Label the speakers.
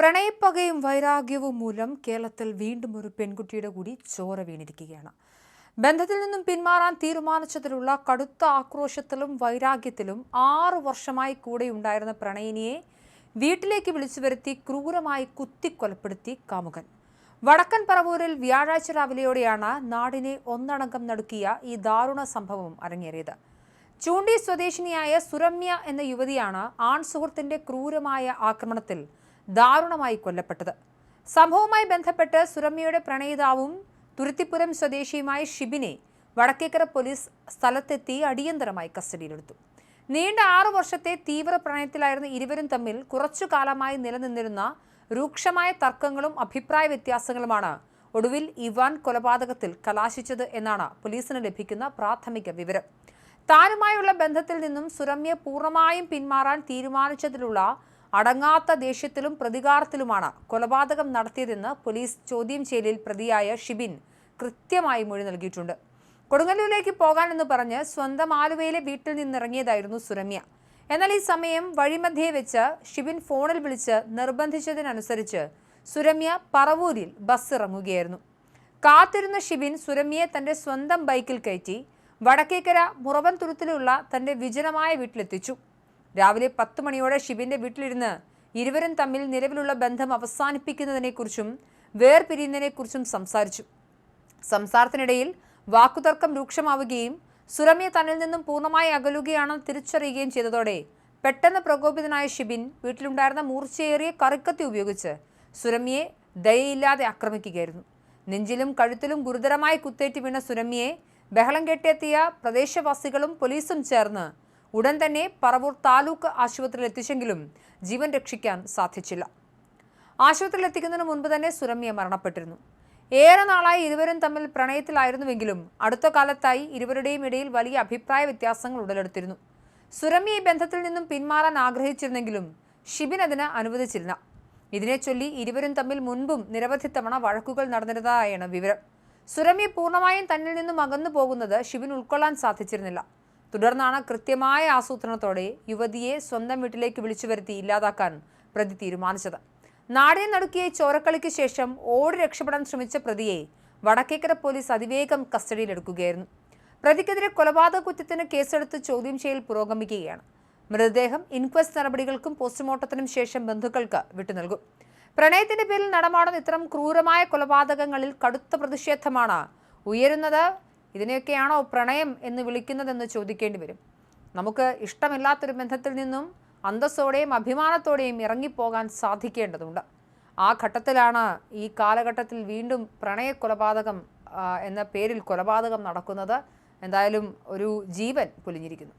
Speaker 1: പ്രണയപ്പകയും വൈരാഗ്യവും മൂലം കേരളത്തിൽ വീണ്ടും ഒരു പെൺകുട്ടിയുടെ കൂടി ചോര വീണിരിക്കുകയാണ്. ബന്ധത്തിൽ നിന്നും പിന്മാറാൻ തീരുമാനിച്ചതിലുള്ള കടുത്ത ആക്രോശത്തിലും വൈരാഗ്യത്തിലും 6 വർഷമായി കൂടെയുണ്ടായിരുന്ന പ്രണയിനിയെ വീട്ടിലേക്ക് വിളിച്ചു വരുത്തി ക്രൂരമായി കുത്തിക്കൊലപ്പെടുത്തി കാമുകൻ. വടക്കൻ പറവൂരിൽ വ്യാഴാഴ്ച രാവിലെയോടെയാണ് നാടിനെ ഒന്നടങ്കം നടുക്കിയ ഈ ദാരുണ സംഭവം അരങ്ങേറിയത്. ചൂണ്ടി സ്വദേശിനിയായ സുരമ്യ എന്ന യുവതിയാണ് ആൺസുഹൃത്തിന്റെ ക്രൂരമായ ആക്രമണത്തിൽ ദാരുണമായി കൊല്ലപ്പെട്ടത്. സംഭവവുമായി ബന്ധപ്പെട്ട് സുരമ്യയുടെ പ്രണയിതാവും തുരുത്തിപ്പുരം സ്വദേശിയുമായ ഷിബിനെ വടക്കേക്കര പോലീസ് സ്ഥലത്തെത്തി അടിയന്തരമായി കസ്റ്റഡിയിലെടുത്തു. നീണ്ട 6 വർഷത്തെ തീവ്ര പ്രണയത്തിലായിരുന്ന ഇരുവരും തമ്മിൽ കുറച്ചു കാലമായി നിലനിന്നിരുന്ന രൂക്ഷമായ തർക്കങ്ങളും അഭിപ്രായ വ്യത്യാസങ്ങളുമാണ് ഒടുവിൽ ഇവാൻ കൊലപാതകത്തിൽ കലാശിച്ചത് എന്നാണ് പോലീസിന് ലഭിക്കുന്ന പ്രാഥമിക വിവരം. താനുമായുള്ള ബന്ധത്തിൽ നിന്നും സുരമ്യ പൂർണ്ണമായും പിന്മാറാൻ തീരുമാനിച്ചതിലുള്ള അടങ്ങാത്ത ദേഷ്യത്തിലും പ്രതികാരത്തിലുമാണ് കൊലപാതകം നടത്തിയതെന്ന് പോലീസ് ചോദ്യം ചെയ്യലിൽ പ്രതിയായ ഷിബിൻ കൃത്യമായി മൊഴി നൽകിയിട്ടുണ്ട്. കൊടുങ്ങല്ലൂരിലേക്ക് പോകാനെന്ന് പറഞ്ഞ് സ്വന്തം ആലുവയിലെ വീട്ടിൽ നിന്നിറങ്ങിയതായിരുന്നു സുരമ്യ. എന്നാൽ ഈ സമയം വഴിമധ്യേ വെച്ച് ഷിബിൻ ഫോണിൽ വിളിച്ച് നിർബന്ധിച്ചതിനനുസരിച്ച് സുരമ്യ പറവൂരിൽ ബസ് ഇറങ്ങുകയായിരുന്നു. കാത്തിരുന്ന ഷിബിൻ സുരമ്യയെ തന്റെ സ്വന്തം ബൈക്കിൽ കയറ്റി വടക്കേക്കര മുറവൻതുരുത്തിലുള്ള തന്റെ വിജനമായ വീട്ടിലെത്തിച്ചു. രാവിലെ 10 മണിയോടെ ഷിബിന്റെ വീട്ടിലിരുന്ന് ഇരുവരും തമ്മിൽ നിലവിലുള്ള ബന്ധം അവസാനിപ്പിക്കുന്നതിനെക്കുറിച്ചും വേർപിരിയുന്നതിനെക്കുറിച്ചും സംസാരിച്ചു. സംസാരത്തിനിടയിൽ വാക്കുതർക്കം രൂക്ഷമാവുകയും സുരമ്യ തന്നിൽ നിന്നും പൂർണ്ണമായി അകലുകയാണെന്ന് തിരിച്ചറിയുകയും ചെയ്തതോടെ പെട്ടെന്ന് പ്രകോപിതനായ ഷിബിൻ വീട്ടിലുണ്ടായിരുന്ന മൂർച്ചയേറിയ കറിക്കത്തി ഉപയോഗിച്ച് സുരമ്യയെ ദയയില്ലാതെ ആക്രമിക്കുകയായിരുന്നു. നെഞ്ചിലും കഴുത്തിലും ഗുരുതരമായി കുത്തേറ്റ് വീണ സുരമ്യയെ ബഹളം കെട്ടിയെത്തിയ പ്രദേശവാസികളും പോലീസും ചേർന്ന് ഉടൻ തന്നെ പറവൂർ താലൂക്ക് ആശുപത്രിയിൽ എത്തിച്ചെങ്കിലും ജീവൻ രക്ഷിക്കാൻ സാധിച്ചില്ല. ആശുപത്രിയിൽ എത്തിക്കുന്നതിന് മുൻപ് തന്നെ സുരമ്യ മരണപ്പെട്ടിരുന്നു. ഏറെ നാളായി ഇരുവരും തമ്മിൽ പ്രണയത്തിലായിരുന്നുവെങ്കിലും അടുത്ത കാലത്തായി ഇരുവരുടെയും ഇടയിൽ വലിയ അഭിപ്രായ വ്യത്യാസങ്ങൾ ഉടലെടുത്തിരുന്നു. സുരമ്യ ഈ ബന്ധത്തിൽ നിന്നും പിന്മാറാൻ ആഗ്രഹിച്ചിരുന്നെങ്കിലും ഷിബിൻ അതിന് അനുവദിച്ചിരുന്നില്ല. ഇതിനെ ചൊല്ലി ഇരുവരും തമ്മിൽ മുൻപും നിരവധി തവണ വഴക്കുകൾ നടന്നിരുന്നതായാണ് വിവരം. സുരമ്യ പൂർണ്ണമായും തന്നിൽ നിന്നും അകന്നു പോകുന്നത് ഷിബിൻ ഉൾക്കൊള്ളാൻ സാധിച്ചിരുന്നില്ല. തുടർന്നാണ് കൃത്യമായ ആസൂത്രണത്തോടെ യുവതിയെ സ്വന്തം വീട്ടിലേക്ക് വിളിച്ചു വരുത്തി ഇല്ലാതാക്കാൻ പ്രതി തീരുമാനിച്ചത്. നാടിനെ നടുക്കിയ ചോരക്കളിക്ക് ശേഷം ഓടി രക്ഷപ്പെടാൻ ശ്രമിച്ച പ്രതിയെ വടക്കേക്കര പോലീസ് അതിവേഗം കസ്റ്റഡിയിലെടുക്കുകയായിരുന്നു. പ്രതിക്കെതിരെ കൊലപാതക കുറ്റത്തിന് കേസെടുത്ത് ചോദ്യം ചെയ്യൽ പുരോഗമിക്കുകയാണ്. മൃതദേഹം ഇൻക്വസ്റ്റ് നടപടികൾക്കും പോസ്റ്റ്മോർട്ടത്തിനും ശേഷം ബന്ധുക്കൾക്ക് വിട്ടുനൽകും. പ്രണയത്തിന്റെ പേരിൽ നടമാടുന്ന ഇത്തരം ക്രൂരമായ കൊലപാതകങ്ങളിൽ കടുത്ത പ്രതിഷേധമാണ് ഉയരുന്നത്. ഇതിനെയൊക്കെയാണോ പ്രണയം എന്ന് വിളിക്കുന്നതെന്ന് ചോദിക്കേണ്ടി വരും. നമുക്ക് ഇഷ്ടമില്ലാത്തൊരു ബന്ധത്തിൽ നിന്നും അന്തസ്സോടെയും അഭിമാനത്തോടെയും ഇറങ്ങിപ്പോകാൻ സാധിക്കേണ്ടതുണ്ട്. ആ ഘട്ടത്തിലാണ് ഈ കാലഘട്ടത്തിൽ വീണ്ടും പ്രണയ കൊലപാതകം എന്ന പേരിൽ കൊലപാതകം നടക്കുന്നത്. എന്തായാലും ഒരു ജീവൻ പൊലിഞ്ഞിരിക്കുന്നു.